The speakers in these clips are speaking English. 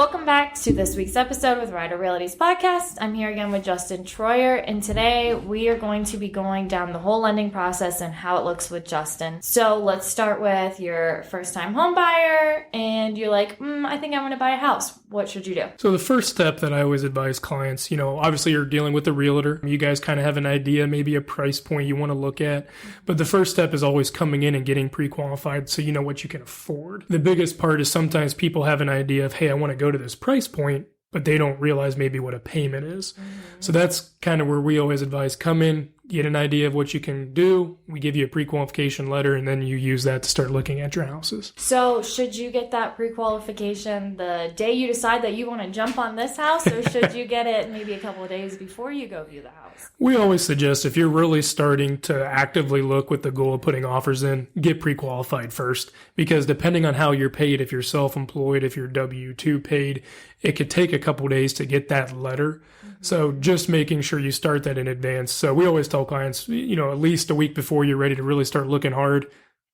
Welcome back to this week's episode with Rider Realities Podcast. I'm here again with Justin Troyer, and today we are going to be going down the whole lending process and how it looks with Justin. So let's start with your first-time home buyer, and you're like, I think I want to buy a house. What should you do? So the first step that I always advise clients, obviously you're dealing with a realtor. You guys kind of have an idea, maybe a price point you want to look at. But the first step is always coming in and getting pre-qualified so you know what you can afford. The biggest part is sometimes people have an idea of, hey, I want to go to this price point, but they don't realize maybe what a payment is. So that's kind of where we always advise, come in, get an idea of what you can do. We give you a pre-qualification letter, and then you use that to start looking at your houses. So should you get that pre-qualification the day you decide that you want to jump on this house, or should you get it maybe a couple of days before you go view the house? We always suggest if you're really starting to actively look with the goal of putting offers in, get pre-qualified first, because depending on how you're paid, if you're self-employed, if you're W-2 paid, it could take a couple of days to get that letter. So just making sure you start that in advance. So we always tell clients, at least a week before you're ready to really start looking hard,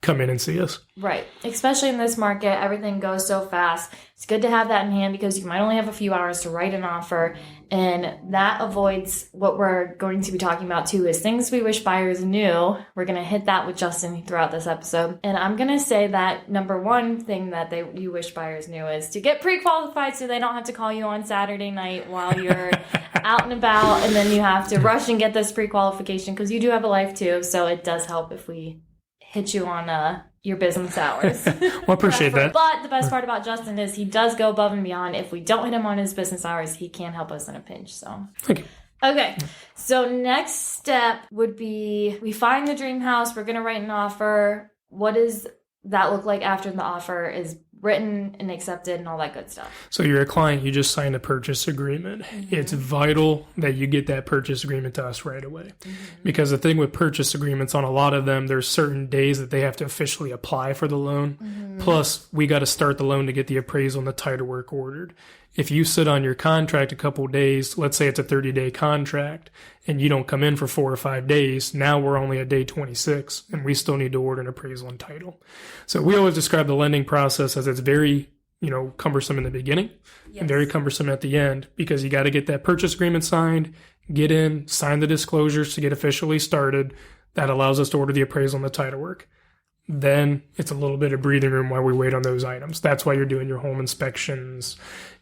come in and see us. Right. Especially in this market, everything goes so fast. It's good to have that in hand because you might only have a few hours to write an offer. And that avoids what we're going to be talking about too, is things we wish buyers knew. We're going to hit that with Justin throughout this episode. And I'm going to say that number one thing that you wish buyers knew is to get pre-qualified so they don't have to call you on Saturday night while you're out and about. And then you have to rush and get this pre-qualification because you do have a life too. So it does help if we hit you on your business hours. Well, I appreciate that. But the best part about Justin is he does go above and beyond. If we don't hit him on his business hours, he can help us in a pinch. So, thank you. Okay. So next step would be we find the dream house. We're going to write an offer. What does that look like after the offer is written and accepted and all that good stuff? So you're a client, you just signed a purchase agreement. It's vital that you get that purchase agreement to us right away. Because the thing with purchase agreements, on a lot of them, there's certain days that they have to officially apply for the loan. Plus, we got to start the loan to get the appraisal and the title work ordered. If you sit on your contract a couple days, let's say it's a 30-day contract, and you don't come in for 4 or 5 days, now we're only at day 26, and we still need to order an appraisal and title. So we always describe the lending process as it's very, cumbersome in the beginning and very cumbersome at the end, because you got to get that purchase agreement signed, get in, sign the disclosures to get officially started. That allows us to order the appraisal and the title work. Then it's a little bit of breathing room while we wait on those items. That's why you're doing your home inspections.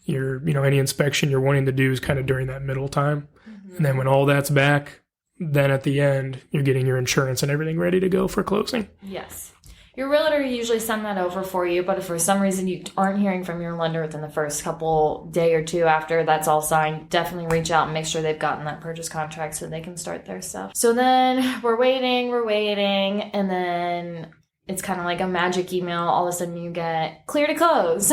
Any inspection you're wanting to do is kind of during that middle time. And then when all that's back, then at the end, you're getting your insurance and everything ready to go for closing. Yes. Your realtor usually send that over for you, but if for some reason you aren't hearing from your lender within the first couple day or two after that's all signed, definitely reach out and make sure they've gotten that purchase contract so they can start their stuff. So then we're waiting, and then it's kind of like a magic email. All of a sudden you get clear to close.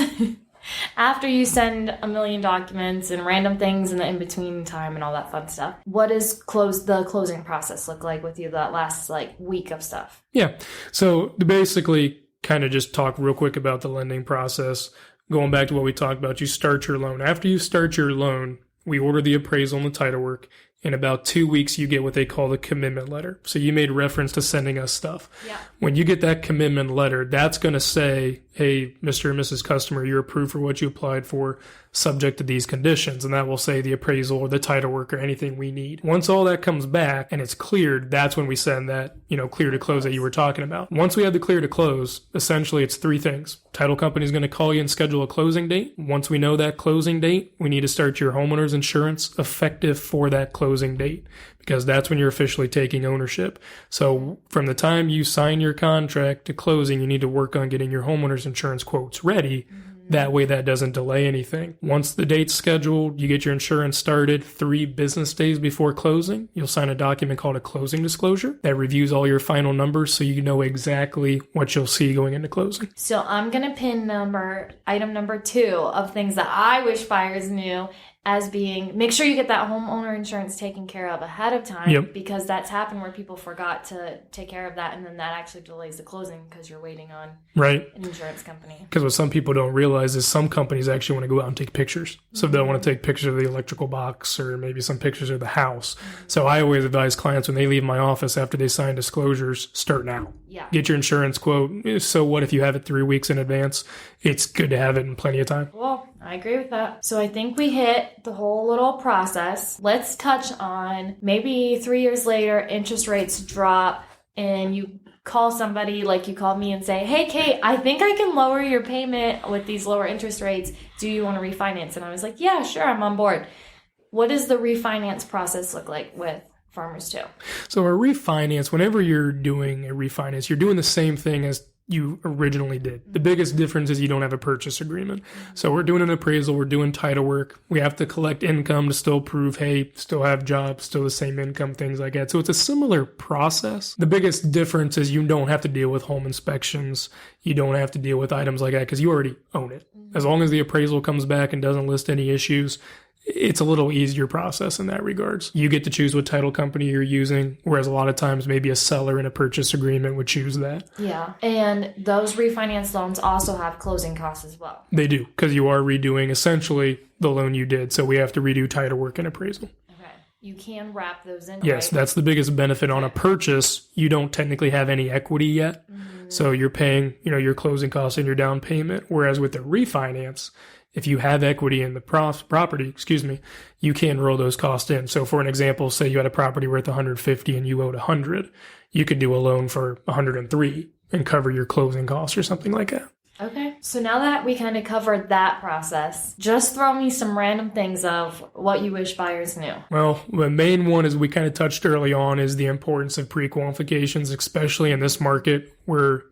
After you send a million documents and random things in the in-between time and all that fun stuff, what does the closing process look like with you that last week of stuff? Yeah. So to basically kind of just talk real quick about the lending process, going back to what we talked about, you start your loan. After you start your loan, we order the appraisal and the title work. In about 2 weeks, you get what they call the commitment letter. So you made reference to sending us stuff. Yeah. When you get that commitment letter, that's going to say, hey, Mr. and Mrs. Customer, you're approved for what you applied for, subject to these conditions. And that will say the appraisal or the title work or anything we need. Once all that comes back and it's cleared, that's when we send that, clear to close that you were talking about. Once we have the clear to close, essentially it's 3 things. Title company is going to call you and schedule a closing date. Once we know that closing date, we need to start your homeowner's insurance effective for that closing date, because that's when you're officially taking ownership. So from the time you sign your contract to closing, you need to work on getting your homeowner's insurance quotes ready. That way that doesn't delay anything. Once the date's scheduled, you get your insurance started 3 business days before closing. You'll sign a document called a closing disclosure that reviews all your final numbers so you know exactly what you'll see going into closing. So I'm going to pin item number 2 of things that I wish buyers knew as being, make sure you get that homeowner insurance taken care of ahead of time, because that's happened where people forgot to take care of that, and then that actually delays the closing because you're waiting on an insurance company. Because what some people don't realize is some companies actually want to go out and take pictures. So they'll want to take pictures of the electrical box or maybe some pictures of the house. So I always advise clients when they leave my office after they sign disclosures, start now. Yeah. Get your insurance quote. So what if you have it 3 weeks in advance? It's good to have it in plenty of time. Well, I agree with that. So I think we hit the whole little process. Let's touch on maybe 3 years later, interest rates drop and you call somebody like you called me and say, hey, Kate, I think I can lower your payment with these lower interest rates. Do you want to refinance? And I was like, yeah, sure, I'm on board. What does the refinance process look like with Farmers Too? So a refinance, whenever you're doing a refinance, you're doing the same thing as you originally did. The biggest difference is you don't have a purchase agreement. So we're doing an appraisal, we're doing title work. We have to collect income to still prove, hey, still have jobs, still the same income, things like that. So it's a similar process. The biggest difference is you don't have to deal with home inspections. You don't have to deal with items like that because you already own it. As long as the appraisal comes back and doesn't list any issues, it's a little easier process in that regards. You get to choose what title company you're using, whereas a lot of times maybe a seller in a purchase agreement would choose that. Yeah. And those refinance loans also have closing costs as well. They do, because you are redoing essentially the loan you did. So we have to redo title work and appraisal. Okay. You can wrap those in, yes, right? That's the biggest benefit. On a purchase, you don't technically have any equity yet. So you're paying, your closing costs and your down payment. Whereas with the refinance, if you have equity in the property, you can roll those costs in. So for an example, say you had a property worth $150 and you owed $100, you could do a loan for $103 and cover your closing costs or something like that. Okay. So now that we kind of covered that process, just throw me some random things of what you wish buyers knew. Well, the main one, as we kind of touched early on, is the importance of pre-qualifications, especially in this market where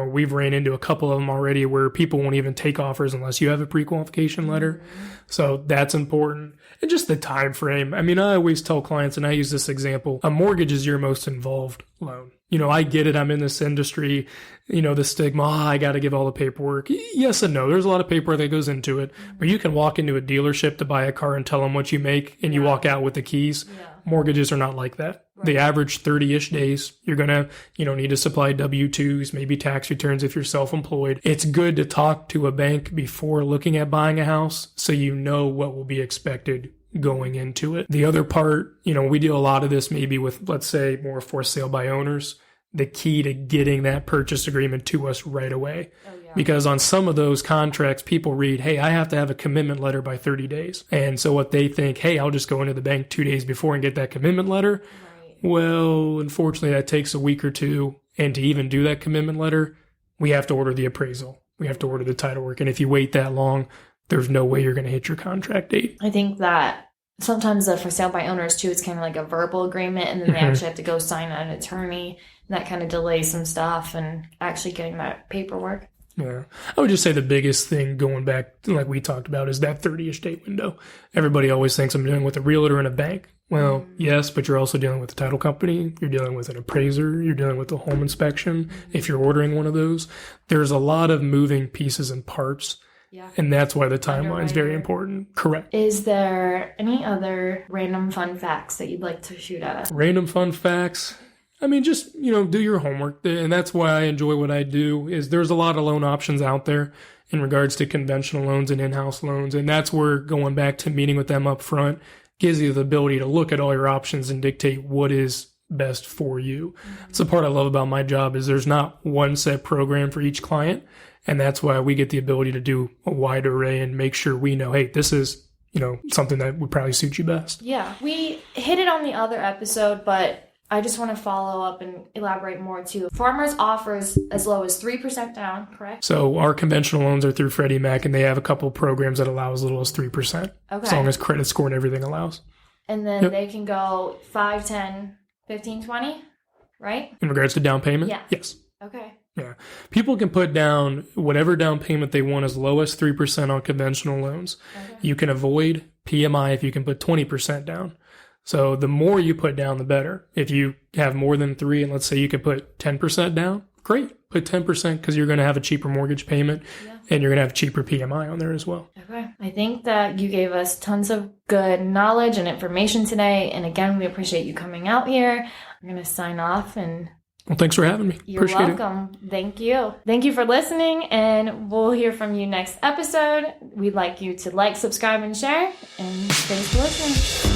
we've ran into a couple of them already where people won't even take offers unless you have a pre-qualification letter. So that's important. And just the time frame. I mean, I always tell clients, and I use this example, a mortgage is your most involved loan. I get it. I'm in this industry, the stigma, I got to give all the paperwork. Yes and no. There's a lot of paperwork that goes into it, but you can walk into a dealership to buy a car and tell them what you make and you walk out with the keys. Yeah. Mortgages are not like that. Right. They average 30-ish days. You're going to, need to supply W-2s, maybe tax returns if you're self-employed. It's good to talk to a bank before looking at buying a house so you know what will be expected going into it. The other part, we do a lot of this maybe with, let's say, more for sale by owners. The key to getting that purchase agreement to us right away. Oh, yeah. Because on some of those contracts, people read, hey, I have to have a commitment letter by 30 days. And so what they think, hey, I'll just go into the bank 2 days before and get that commitment letter. Right. Well, unfortunately, that takes a week or two. And to even do that commitment letter, we have to order the appraisal. We have to order the title work. And if you wait that long, there's no way you're going to hit your contract date. I think that sometimes the for sale by owners, too, it's kind of like a verbal agreement. And then they actually have to go sign an attorney. And that kind of delays some stuff and actually getting that paperwork. Yeah. I would just say the biggest thing going back, like we talked about, is that 30-ish day window. Everybody always thinks I'm dealing with a realtor and a bank. Well, yes, but you're also dealing with a title company. You're dealing with an appraiser. You're dealing with a home inspection. If you're ordering one of those, there's a lot of moving pieces and parts. Yeah. And that's why the timeline is very important. Correct. Is there any other random fun facts that you'd like to shoot at us? Random fun facts? I mean, just, do your homework. And that's why I enjoy what I do, is there's a lot of loan options out there in regards to conventional loans and in-house loans. And that's where going back to meeting with them up front gives you the ability to look at all your options and dictate what is best for you. That's the part I love about my job, is there's not one set program for each client. And that's why we get the ability to do a wide array and make sure we know, hey, this is, something that would probably suit you best. Yeah. We hit it on the other episode, but I just want to follow up and elaborate more too. Farmers offers as low as 3% down, correct? So our conventional loans are through Freddie Mac, and they have a couple programs that allow as little as 3%. Okay. As long as credit score and everything allows. And then they can go 5, 10, 15, 20, right? In regards to down payment? Yeah. Yes. Okay. Yeah. People can put down whatever down payment they want as low as 3% on conventional loans. Okay. You can avoid PMI if you can put 20% down. So the more you put down, the better. If you have more than 3, and let's say you could put 10% down, great. Put 10% because you're going to have a cheaper mortgage payment, and you're going to have cheaper PMI on there as well. Okay. I think that you gave us tons of good knowledge and information today. And again, we appreciate you coming out here. I'm going to sign off and... Well, thanks for having me. You're welcome. Thank you. Thank you for listening, and we'll hear from you next episode. We'd like you to like, subscribe, and share, and thanks for listening.